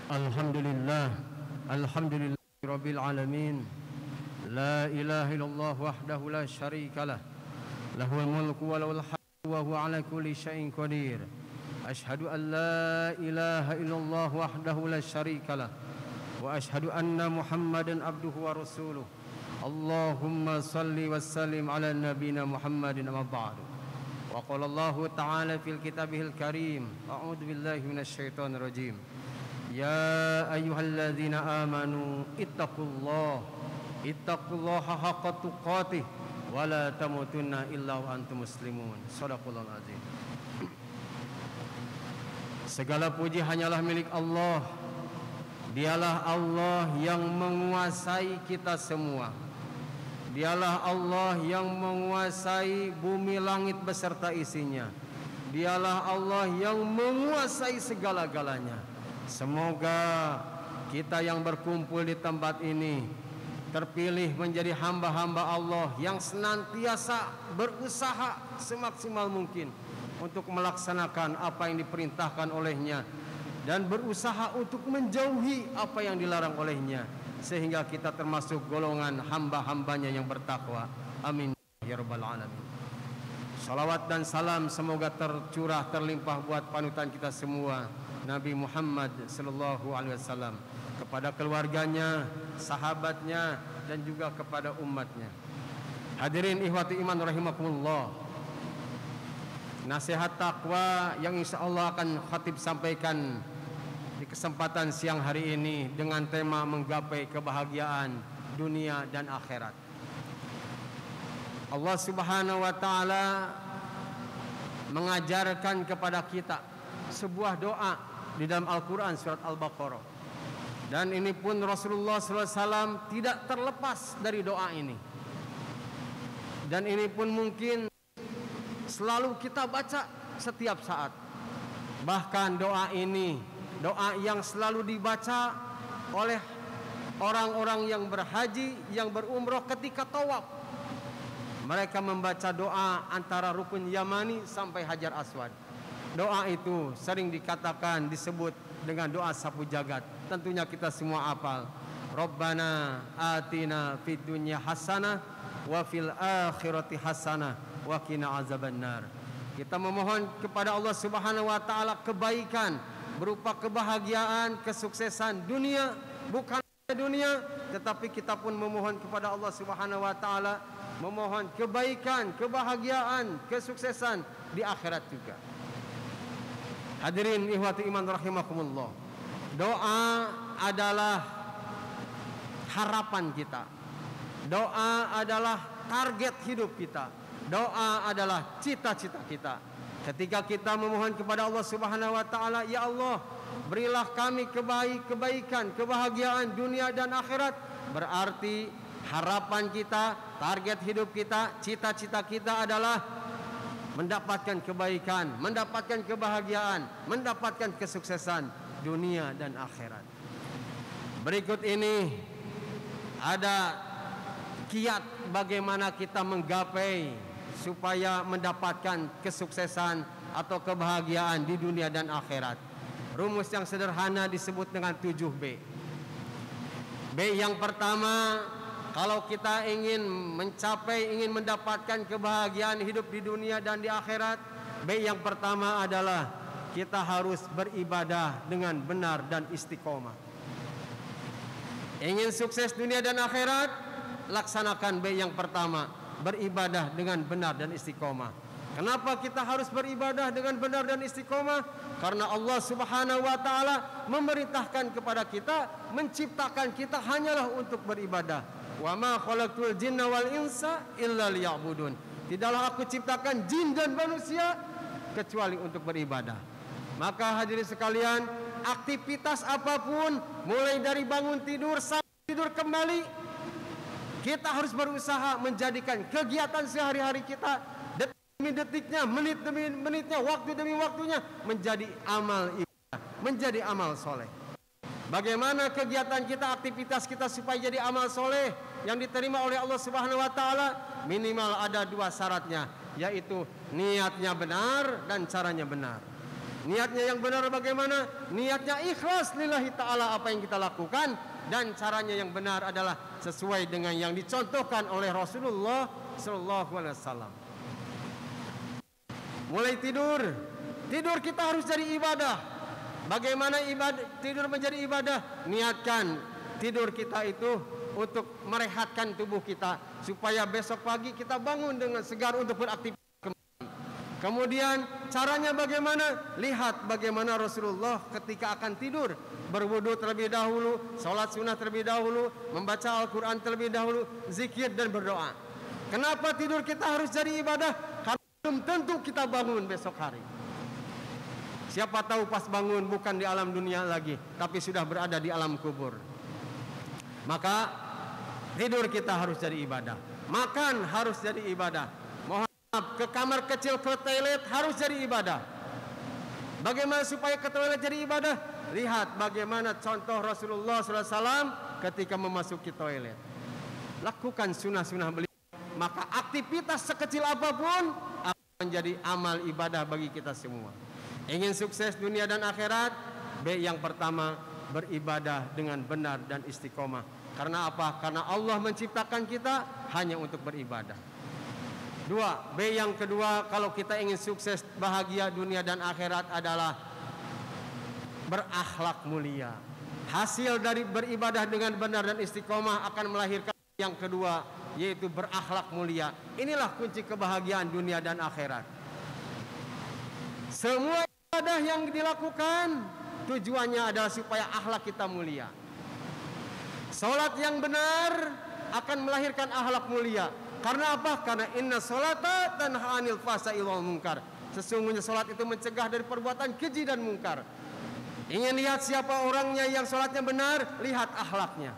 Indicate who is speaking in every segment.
Speaker 1: Alhamdulillah, alhamdulillah rabbil alamin. La ilaha illallah wahdahu la syarikalah, lahul mulku wa lahul hamdu wa huwa ala kulli syai'in qadir. Ashhadu an la ilaha illallah wahdahu la syarikalah wa ashhadu anna Muhammadan abduhu wa rasuluh. Allahumma salli wa sallim ala nabiyyina Muhammadin amma ba'du. Wa qala Allah ta'ala fil kitabihil karim, a'udzu billahi minasy syaithanir rajim. Ya ayyuhalladzina amanu ittaqullaha haqqa tuqatih wa la tamutunna illa wa antum muslimun. Shadaqallahul azim. Segala puji hanyalah milik Allah. Dialah Allah yang menguasai kita semua. Dialah Allah yang menguasai bumi langit beserta isinya. Dialah Allah yang menguasai segala-galanya. Semoga kita yang berkumpul di tempat ini terpilih menjadi hamba-hamba Allah yang senantiasa berusaha semaksimal mungkin untuk melaksanakan apa yang diperintahkan olehnya dan berusaha untuk menjauhi apa yang dilarang olehnya, sehingga kita termasuk golongan hamba-hambanya yang bertakwa. Amin ya rabbal alamin. Salawat dan salam semoga tercurah terlimpah buat panutan kita semua, Nabi Muhammad sallallahu alaihi wasallam, kepada keluarganya, sahabatnya, dan juga kepada umatnya. Hadirin ikhwati iman rahimakumullah. Nasihat takwa yang insyaallah akan khatib sampaikan di kesempatan siang hari ini dengan tema menggapai kebahagiaan dunia dan akhirat. Allah Subhanahu wa taala mengajarkan kepada kita sebuah doa di dalam Al-Quran surat Al-Baqarah, dan ini pun Rasulullah SAW tidak terlepas dari doa ini, dan ini pun mungkin selalu kita baca setiap saat. Bahkan doa ini doa yang selalu dibaca oleh orang-orang yang berhaji, yang berumrah ketika tawaf. Mereka membaca doa antara rukun Yamani sampai Hajar Aswad. Doa itu sering dikatakan, disebut dengan doa sapu jagat. Tentunya kita semua hafal. Rabbana atina fid dunya hasanah wa fil akhirati hasanah wa qina azabannar. Kita memohon kepada Allah Subhanahu wa taala kebaikan berupa kebahagiaan, kesuksesan dunia, bukan dunia, tetapi kita pun memohon kepada Allah Subhanahu wa taala memohon kebaikan, kebahagiaan, kesuksesan di akhirat juga. Hadirin ikhwati iman rahimakumullah. Doa adalah harapan kita. Doa adalah target hidup kita. Doa adalah cita-cita kita. Ketika kita memohon kepada Allah Subhanahu wa taala, ya Allah, berilah kami kebaikan, kebahagiaan dunia dan akhirat, berarti harapan kita, target hidup kita, cita-cita kita adalah mendapatkan kebaikan, mendapatkan kebahagiaan, mendapatkan kesuksesan dunia dan akhirat. Berikut ini ada kiat bagaimana kita menggapai supaya mendapatkan kesuksesan atau kebahagiaan di dunia dan akhirat. Rumus yang sederhana disebut dengan 7B. B yang pertama, kalau kita ingin mencapai, ingin mendapatkan kebahagiaan hidup di dunia dan di akhirat, B yang pertama adalah kita harus beribadah dengan benar dan istiqomah. Ingin sukses dunia dan akhirat, laksanakan B yang pertama, beribadah dengan benar dan istiqomah. Kenapa kita harus beribadah dengan benar dan istiqomah? Karena Allah Subhanahu wa taala memerintahkan kepada kita, menciptakan kita hanyalah untuk beribadah. Wa ma khalaqtul jinna wal insa illa liya'budun. Tidaklah aku ciptakan jin dan manusia kecuali untuk beribadah. Maka hadirin sekalian, aktivitas apapun, mulai dari bangun tidur sampai tidur kembali, kita harus berusaha menjadikan kegiatan sehari-hari kita, detik demi detiknya, menit demi menitnya, waktu demi waktunya, menjadi amal ibadah, menjadi amal soleh. Bagaimana kegiatan kita, aktivitas kita supaya jadi amal soleh yang diterima oleh Allah Subhanahu wa taala? Minimal ada 2 syaratnya, yaitu niatnya benar dan caranya benar. Niatnya yang benar bagaimana? Niatnya ikhlas lillahi ta'ala apa yang kita lakukan, dan caranya yang benar adalah sesuai dengan yang dicontohkan oleh Rasulullah sallallahu alaihi wasallam. Mulai tidur kita harus jadi ibadah. Bagaimana tidur menjadi ibadah? Niatkan tidur kita itu untuk merehatkan tubuh kita supaya besok pagi kita bangun dengan segar untuk beraktivitas. Kemudian caranya bagaimana? Lihat bagaimana Rasulullah ketika akan tidur, berwudu terlebih dahulu, sholat sunnah terlebih dahulu, membaca Al-Quran terlebih dahulu, zikir dan berdoa. Kenapa tidur kita harus jadi ibadah? Karena belum tentu kita bangun besok hari. Siapa tahu pas bangun bukan di alam dunia lagi, tapi sudah berada di alam kubur. Maka tidur kita harus jadi ibadah, makan harus jadi ibadah, ke kamar kecil, ke toilet harus jadi ibadah. Bagaimana supaya ke toilet jadi ibadah? Lihat bagaimana contoh Rasulullah SAW ketika memasuki toilet. Lakukan sunnah-sunnah beliau, maka aktivitas sekecil apapun akan menjadi amal ibadah bagi kita semua. Ingin sukses dunia dan akhirat? B yang pertama, beribadah dengan benar dan istiqomah. Karena apa? Karena Allah menciptakan kita hanya untuk beribadah. 2, B yang kedua, kalau kita ingin sukses bahagia dunia dan akhirat adalah berakhlak mulia. Hasil dari beribadah dengan benar dan istiqomah akan melahirkan yang kedua, yaitu berakhlak mulia. Inilah kunci kebahagiaan dunia dan akhirat. Semua ibadah yang dilakukan tujuannya adalah supaya akhlak kita mulia. Salat yang benar akan melahirkan akhlak mulia. Karena apa? Karena inna sholata tanha 'anil fahsya'i wal munkar. Sesungguhnya salat itu mencegah dari perbuatan keji dan mungkar. Ingin lihat siapa orangnya yang salatnya benar? Lihat akhlaknya.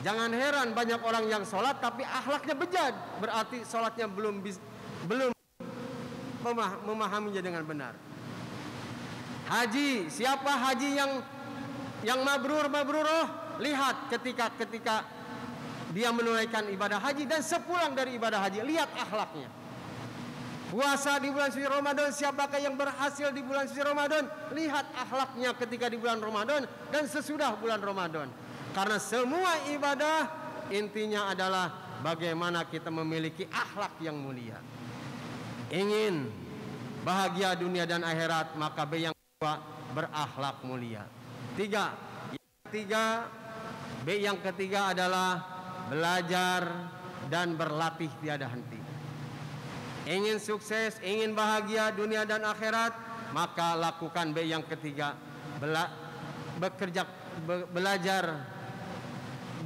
Speaker 1: Jangan heran banyak orang yang salat tapi akhlaknya bejat, berarti salatnya belum memahaminya dengan benar. Haji, siapa haji yang mabruroh? Lihat ketika dia menunaikan ibadah haji dan sepulang dari ibadah haji, lihat akhlaknya. Puasa di bulan suci Ramadan, siapakah yang berhasil di bulan suci Ramadan? Lihat akhlaknya ketika di bulan Ramadan dan sesudah bulan Ramadan. Karena semua ibadah intinya adalah bagaimana kita memiliki akhlak yang mulia. Ingin bahagia dunia dan akhirat, maka B yang kedua, berakhlak mulia. 3, B yang ketiga adalah belajar dan berlatih tiada henti. Ingin sukses, ingin bahagia dunia dan akhirat, maka lakukan B yang ketiga, belajar,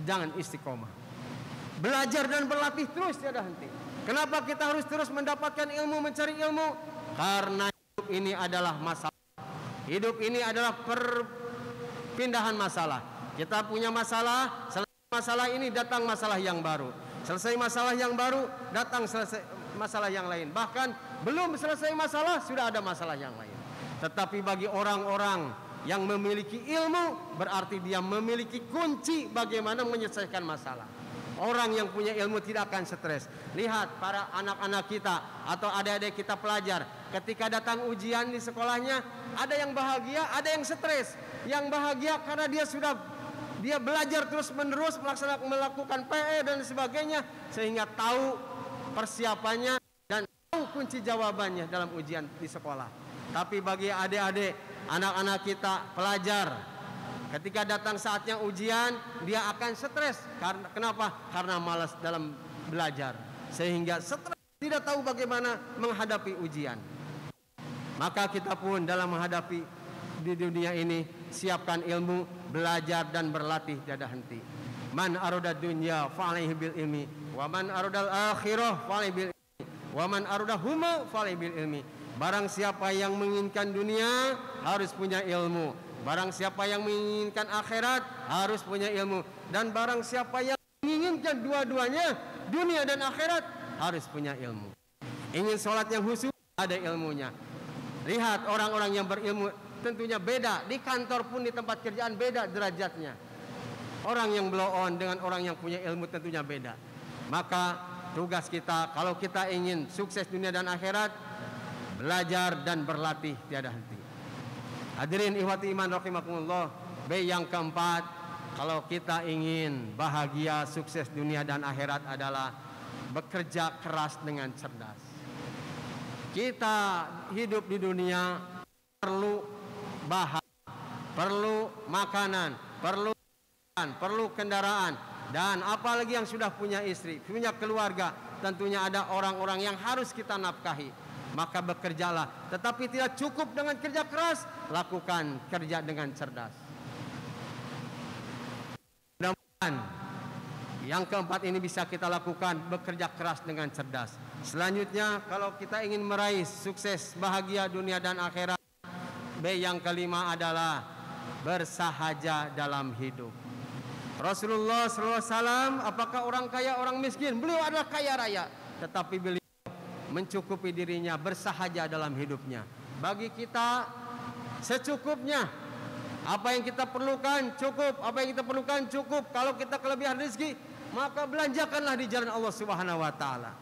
Speaker 1: jangan istiqomah. Belajar dan berlatih terus tiada henti. Kenapa kita harus terus mendapatkan ilmu, mencari ilmu? Karena hidup ini adalah masalah. Hidup ini adalah perpindahan masalah. Kita punya masalah, masalah ini datang masalah yang baru. Selesai masalah yang baru, datang selesai masalah yang lain. Bahkan belum selesai masalah, sudah ada masalah yang lain. Tetapi bagi orang-orang yang memiliki ilmu, berarti dia memiliki kunci bagaimana menyelesaikan masalah. Orang yang punya ilmu tidak akan stres. Lihat para anak-anak kita atau adik-adik kita pelajar, ketika datang ujian di sekolahnya, ada yang bahagia, ada yang stres. Yang bahagia karena dia belajar terus-menerus, melakukan PE dan sebagainya, sehingga tahu persiapannya dan tahu kunci jawabannya dalam ujian di sekolah. Tapi bagi adik-adik, anak-anak kita pelajar, ketika datang saatnya ujian, dia akan stres. Kenapa? Karena malas dalam belajar, sehingga stres, tidak tahu bagaimana menghadapi ujian. Maka kita pun dalam menghadapi di dunia ini, siapkan ilmu, belajar dan berlatih tiada henti. Man arada dunya fa'alaihi bil ilmi, wa man aradal akhirah fa'alaihi bil ilmi, wa man aradahuma fa'alaihi bil ilmi. Barang siapa yang menginginkan dunia harus punya ilmu. Barang siapa yang menginginkan akhirat harus punya ilmu. Dan barang siapa yang menginginkan dua-duanya, dunia dan akhirat, harus punya ilmu. Ingin sholat yang khusyuk, ada ilmunya. Lihat orang-orang yang berilmu tentunya beda. Di kantor pun, di tempat kerjaan beda derajatnya. Orang yang blow on dengan orang yang punya ilmu tentunya beda. Maka tugas kita, kalau kita ingin sukses dunia dan akhirat, belajar dan berlatih tiada henti. Hadirin ikhwati iman rahimakumullah. B yang keempat, kalau kita ingin bahagia, sukses dunia dan akhirat adalah bekerja keras dengan cerdas. Kita hidup di dunia perlu bahan, perlu makanan, perlu kendaraan, dan apalagi yang sudah punya istri, punya keluarga, tentunya ada orang-orang yang harus kita nafkahi. Maka bekerjalah, tetapi tidak cukup dengan kerja keras, lakukan kerja dengan cerdas. Mudah-mudahan yang keempat ini bisa kita lakukan, bekerja keras dengan cerdas. Selanjutnya, kalau kita ingin meraih sukses, bahagia dunia dan akhirat, B yang kelima adalah bersahaja dalam hidup. Rasulullah SAW, apakah orang kaya, orang miskin? Beliau adalah kaya raya, tetapi beliau mencukupi dirinya, bersahaja dalam hidupnya. Bagi kita secukupnya. Apa yang kita perlukan cukup, apa yang kita perlukan cukup. Kalau kita kelebihan rezeki, maka belanjakanlah di jalan Allah Subhanahu wa taala.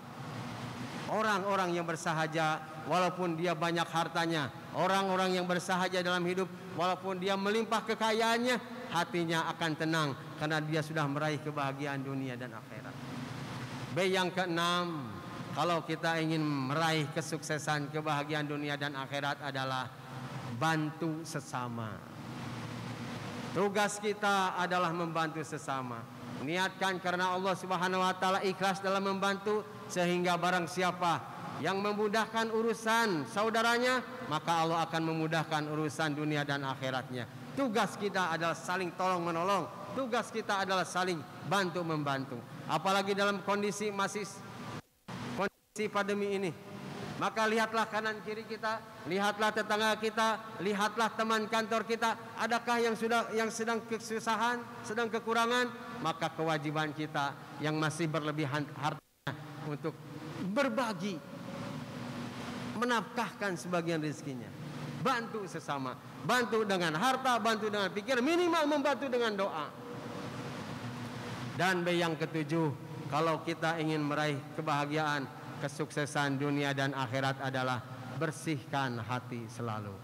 Speaker 1: Orang-orang yang bersahaja walaupun dia banyak hartanya, orang-orang yang bersahaja dalam hidup walaupun dia melimpah kekayaannya, hatinya akan tenang karena dia sudah meraih kebahagiaan dunia dan akhirat. B yang keenam, kalau kita ingin meraih kesuksesan, kebahagiaan dunia dan akhirat adalah bantu sesama. Tugas kita adalah membantu sesama. Niatkan karena Allah Subhanahu wa taala, ikhlas dalam membantu, sehingga barang siapa yang memudahkan urusan saudaranya, maka Allah akan memudahkan urusan dunia dan akhiratnya. Tugas kita adalah saling tolong menolong. Tugas kita adalah saling bantu membantu. Apalagi dalam kondisi pandemi ini. Maka lihatlah kanan kiri kita, lihatlah tetangga kita, lihatlah teman kantor kita. Adakah yang sedang kesusahan, sedang kekurangan? Maka kewajiban kita yang masih berlebihan hartanya untuk berbagi, menafkahkan sebagian rezekinya. Bantu sesama, bantu dengan harta, bantu dengan pikir, minimal membantu dengan doa. Dan B yang ketujuh, kalau kita ingin meraih kebahagiaan, kesuksesan dunia dan akhirat adalah bersihkan hati selalu.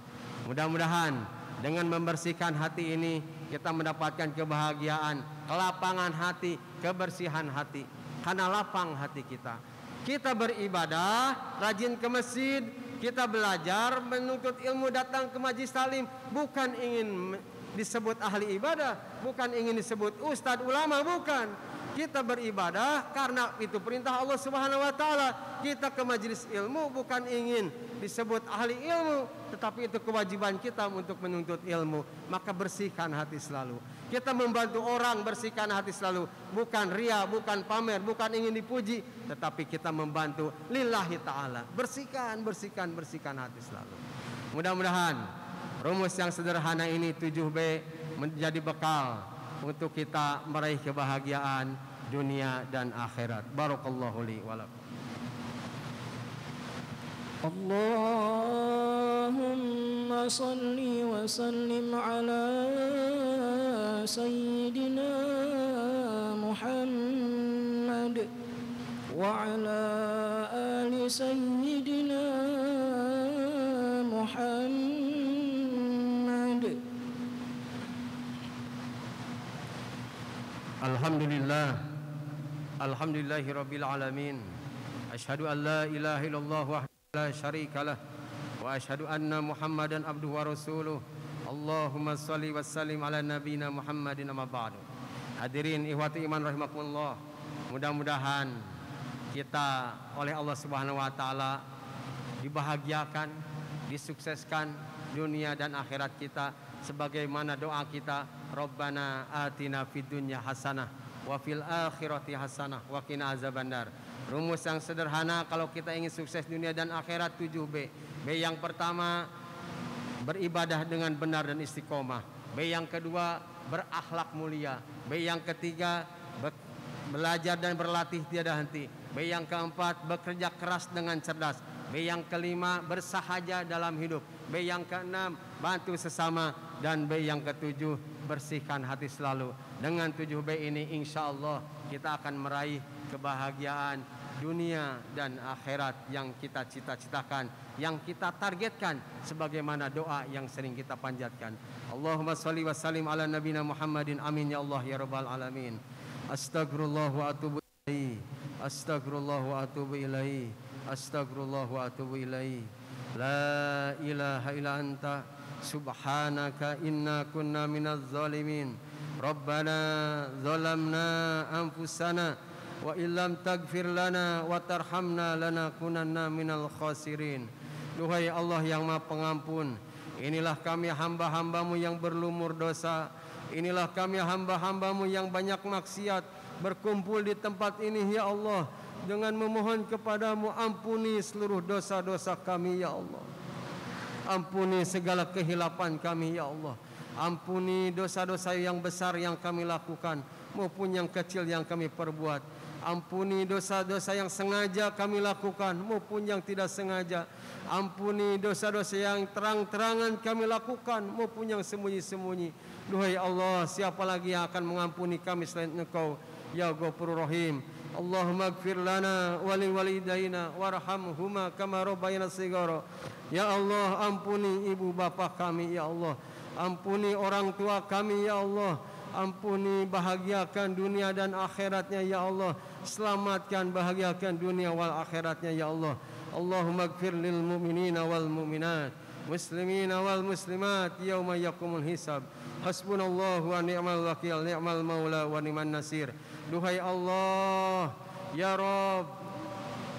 Speaker 1: Mudah-mudahan dengan membersihkan hati ini kita mendapatkan kebahagiaan, kelapangan hati, kebersihan hati. Karena lapang hati kita. Kita beribadah, rajin ke masjid, kita belajar, menuntut ilmu, datang ke majlis talim, bukan ingin disebut ahli ibadah, bukan ingin disebut ustadz ulama, bukan. Kita beribadah karena itu perintah Allah Subhanahu wa taala. Kita ke majelis ilmu bukan ingin disebut ahli ilmu, tetapi itu kewajiban kita untuk menuntut ilmu. Maka bersihkan hati selalu. Kita membantu orang, bersihkan hati selalu. Bukan ria, bukan pamer, bukan ingin dipuji, tetapi kita membantu lillahi ta'ala. Bersihkan hati selalu. Mudah-mudahan rumus yang sederhana ini 7B menjadi bekal untuk kita meraih kebahagiaan dunia dan akhirat. Barakallahu li wa lakum.
Speaker 2: Allahumma salli wa sallim ala sayyidina Muhammad wa ala ali sayyidina Muhammad.
Speaker 1: Alhamdulillahi rabbil alamin. Asyhadu an la ilaha illallah wahdahu la syarikalah wa asyhadu anna Muhammadan abduhu wa rasuluh. Allahumma shalli wa sallim ala nabiyina Muhammadin amma ba'du. Hadirin ikhwati iman rahimakumullah. Mudah-mudahan kita oleh Allah Subhanahu wa taala dibahagiakan, disukseskan dunia dan akhirat kita sebagaimana doa kita, Rabbana atina fid dunya hasanah wa fil akhirati hasanah wa qina azabannar. Rumus yang sederhana kalau kita ingin sukses dunia dan akhirat 7B. B yang pertama, beribadah dengan benar dan istiqomah. B yang kedua, berakhlak mulia. B yang ketiga, belajar dan berlatih tiada henti. B yang keempat, bekerja keras dengan cerdas. B yang kelima, bersahaja dalam hidup. B yang keenam, bantu sesama. Dan B yang ketujuh, bersihkan hati selalu. Dengan 7B ini insya Allah kita akan meraih kebahagiaan dunia dan akhirat yang kita cita-citakan, yang kita targetkan, sebagaimana doa yang sering kita panjatkan. Allahumma shalli wa sallim ala nabiyina Muhammadin, amin ya Allah ya rabbal alamin. Astagfirullah wa atubu ilaihi, astagfirullah wa atubu ilaihi, astagfirullah wa atubu ilaihi. La ilaha illa anta subhanaka inna kunna minaz zalimin. Rabbana zalamna anfusana wa illam taghfir lana wa tarhamna lanakunanna minal khasirin. Duhai Allah yang Maha Pengampun, inilah kami hamba-hambamu yang berlumur dosa. Inilah kami hamba-hambamu yang banyak maksiat, berkumpul di tempat ini ya Allah, dengan memohon kepadamu, ampuni seluruh dosa-dosa kami ya Allah. Ampuni segala kehilapan kami ya Allah. Ampuni dosa-dosa yang besar yang kami lakukan maupun yang kecil yang kami perbuat. Ampuni dosa-dosa yang sengaja kami lakukan maupun yang tidak sengaja. Ampuni dosa-dosa yang terang-terangan kami lakukan maupun yang sembunyi-sembunyi. Duhai Allah, siapa lagi yang akan mengampuni kami selain Engkau ya Ghafurur Rahim. Allahumma ighfir lana wa liwalidayna warhamhuma kama rabbayana shighara. Ya Allah, ampuni ibu bapa kami ya Allah. Ampuni orang tua kami ya Allah. Ampuni, bahagiakan dunia dan akhiratnya ya Allah. Selamatkan, bahagiakan dunia wal akhiratnya ya Allah. Allahumma ighfir lil mu'minina wal mu'minat, muslimina wal muslimat yauma yaqumul hisab. Hasbunallahu wa ni'mal wakil, ni'mal maula wa ni'man nasir. Duhai Allah ya Rabb,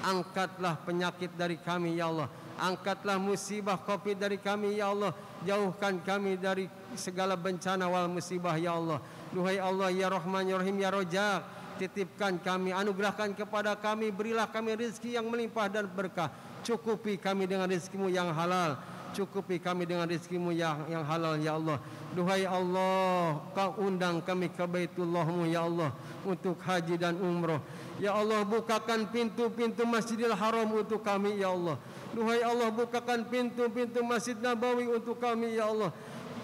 Speaker 1: angkatlah penyakit dari kami ya Allah. Angkatlah musibah Covid dari kami ya Allah. Jauhkan kami dari segala bencana wal musibah ya Allah. Duhai Allah ya Rahman ya Rahim ya Rojak, titipkan kami, anugerahkan kepada kami, berilah kami rezeki yang melimpah dan berkah. Cukupi kami dengan rezekimu yang halal. Cukupi kami dengan rezekimu yang halal ya Allah. Duhai Allah, Kau undang kami ke Baitullahmu ya Allah, untuk haji dan umrah. Ya Allah, bukakan pintu-pintu Masjidil Haram untuk kami ya Allah. Duhai Allah, bukakan pintu-pintu Masjid Nabawi untuk kami ya Allah.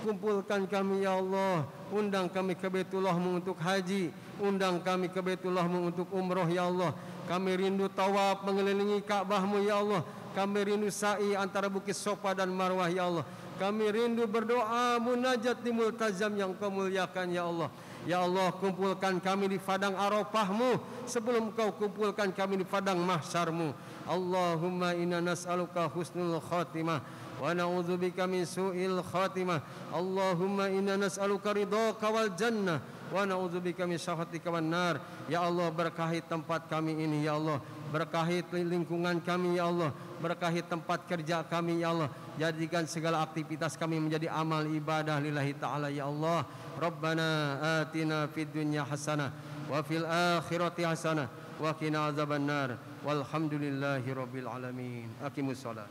Speaker 1: Kumpulkan kami ya Allah. Undang kami ke Baitullahmu untuk haji. Undang kami ke Baitullahmu untuk umrah ya Allah. Kami rindu tawaf mengelilingi Ka'bahmu ya Allah. Kami rindu sa'i antara Bukit Sofa dan Marwah ya Allah. Kami rindu berdoa munajat di multazam yang Kau muliakan ya Allah. Ya Allah, kumpulkan kami di padang Arafahmu sebelum Kau kumpulkan kami di padang mahsyarmu. Allahumma inna nas'aluka husnul khatimah wa na'udzubika min su'il khatimah. Allahumma inna nas'aluka ridhaka wal jannah wa na'udzubika min sakhatika wan nar. Ya Allah, berkahi tempat kami ini ya Allah. Berkahi lingkungan kami ya Allah. Berkahi tempat kerja kami ya Allah. Jadikan segala aktivitas kami menjadi amal ibadah lillahi ta'ala ya Allah. Rabbana atina fid dunya hasanah wa fil akhirati hasanah wa qina azabannar. Walhamdulillahi rabbil alamin. Aqimus shalah.